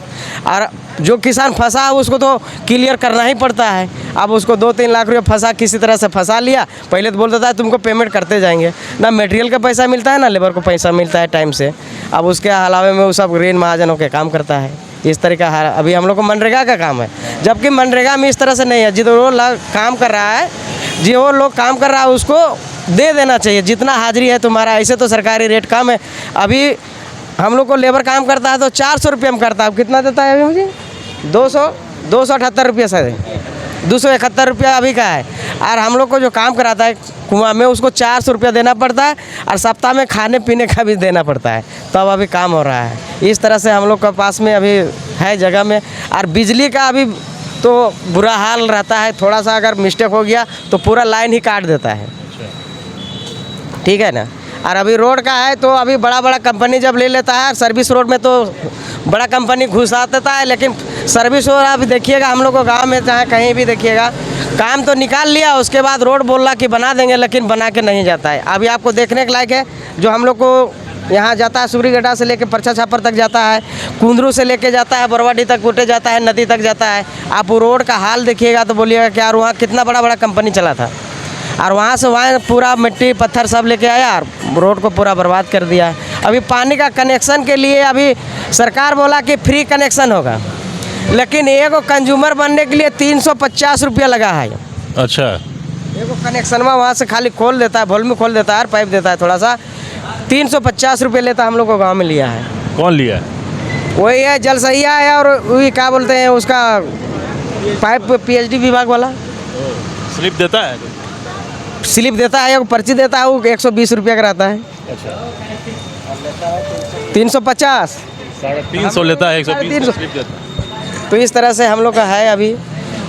और जो किसान फंसा है उसको तो क्लियर करना ही पड़ता है। अब उसको 2-3 लाख रुपये फंसा, किसी तरह से फंसा लिया, पहले तो बोल देता है तुमको पेमेंट करते जाएंगे, ना मटेरियल का पैसा मिलता है ना लेबर को पैसा मिलता है टाइम से। अब उसके अलावे में वो सब ऋण महाजनों के काम करता है। इस तरह का अभी हम लोग को मनरेगा का काम है, जबकि मनरेगा में इस तरह से नहीं है। जो लोग काम कर रहा है, जो लोग काम कर रहा है उसको दे देना चाहिए जितना हाजिरी है तुम्हारा। ऐसे तो सरकारी रेट कम है। अभी हम लोग को लेबर काम करता है तो 400 रुपये में करता है, अब कितना देता है अभी मुझे? 278 रुपये से 271 रुपया अभी का है। और हम लोग को जो काम कराता है कुआं में उसको 400 रुपया देना पड़ता है, और सप्ताह में खाने पीने का भी देना पड़ता है, तब अभी काम हो रहा है। इस तरह से हम लोग के पास में अभी है जगह में। और बिजली का अभी तो बुरा हाल रहता है, थोड़ा सा अगर मिस्टेक हो गया तो पूरा लाइन ही काट देता है, ठीक है ना। और अभी रोड का है तो अभी बड़ा बड़ा कंपनी जब ले लेता है, सर्विस रोड में तो बड़ा कंपनी घुसा देता है, लेकिन सर्विस रोड अभी देखिएगा हम लोग को गांव में चाहे कहीं भी देखिएगा, काम तो निकाल लिया, उसके बाद रोड बोल रहा कि बना देंगे, लेकिन बना के नहीं जाता है। अभी आपको देखने के लायक है, जो हम लोग को यहाँ जाता है सुरीगड्ढा से लेके परछा छापर तक जाता है, कुंदरू से लेके जाता है बरवाडी तक गुटे जाता है, नदी तक जाता है। आप रोड का हाल देखिएगा तो बोलिएगा कि यार वहाँ कितना बड़ा बड़ा कंपनी चला था, और वहाँ से वहाँ पूरा मिट्टी पत्थर सब लेके आया और रोड को पूरा बर्बाद कर दिया है। अभी पानी का कनेक्शन के लिए अभी सरकार बोला कि फ्री कनेक्शन होगा, लेकिन एगो कंज्यूमर बनने के लिए 350 रुपया लगा है। अच्छा, एगो कनेक्शन में वहाँ से खाली खोल देता है, भोल में खोल देता है, पाइप देता है थोड़ा सा, 350 रुपये लेता हम लोग को गाँव में लिया है। कौन लिया है? वही है जल सहिया है, और वही क्या बोलते हैं उसका पाइप, PhD विभाग वाला स्लिप देता है, स्लिप देता है, पर्ची देता है, वो 120 रुपया का रहता है। अच्छा, 350 350 लेता है, 120 स्लिप देता है। तो इस तरह से हम लोग का है। अभी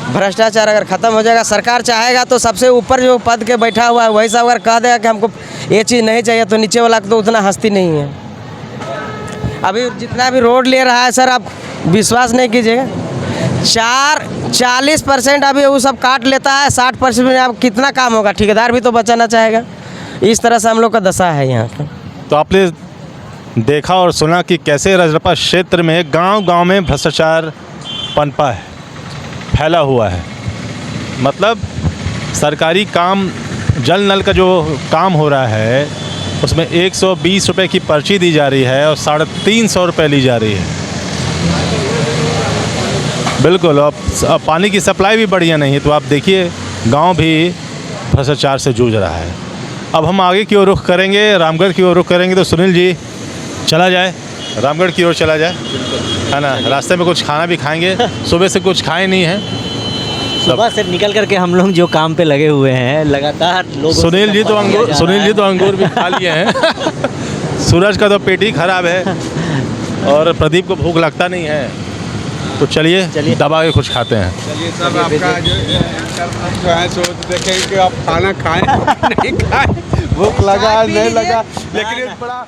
भ्रष्टाचार अगर ख़त्म हो जाएगा, सरकार चाहेगा तो सबसे ऊपर जो पद के बैठा हुआ है वही सब अगर कह देगा कि हमको ये चीज़ नहीं चाहिए, तो नीचे वाला तो उतना हस्ती नहीं है। अभी जितना भी रोड ले रहा है सर, आप विश्वास नहीं कीजिएगा, 40% अभी वो सब काट लेता है, 60% में अब कितना काम होगा? ठेकेदार भी तो बचाना चाहेगा। इस तरह से हम लोग का दशा है यहाँ का। तो आपने देखा और सुना कि कैसे रजरप्पा क्षेत्र में गांव-गांव में भ्रष्टाचार पनपा है, फैला हुआ है। मतलब सरकारी काम, जल नल का जो काम हो रहा है उसमें 120 रुपये की पर्ची दी जा रही है और 350 रुपये ली जा रही है। बिल्कुल, अब पानी की सप्लाई भी बढ़िया नहीं है। तो आप देखिए गांव भी भ्रष्टाचार से जूझ रहा है। अब हम आगे की ओर रुख करेंगे, रामगढ़ की ओर रुख करेंगे। तो सुनील जी चला जाए, रामगढ़ की ओर चला जाए, है ना। रास्ते में कुछ खाना भी खाएंगे, सुबह से कुछ खाए नहीं हैं। सुबह से निकल करके हम लोग जो काम पे लगे हुए हैं लगातार लोग। सुनील जी तो अंगूर भी खा लिए हैं। सूरज का तो पेट ही खराब है और प्रदीप को भूख लगता नहीं है। तो चलिए दबा के कुछ खाते हैं। चलिए सब आपका जो है सोच देखें कि आप खाना खाएं नहीं खाएं, भूख लगा नहीं लगा, लेकिन एक बड़ा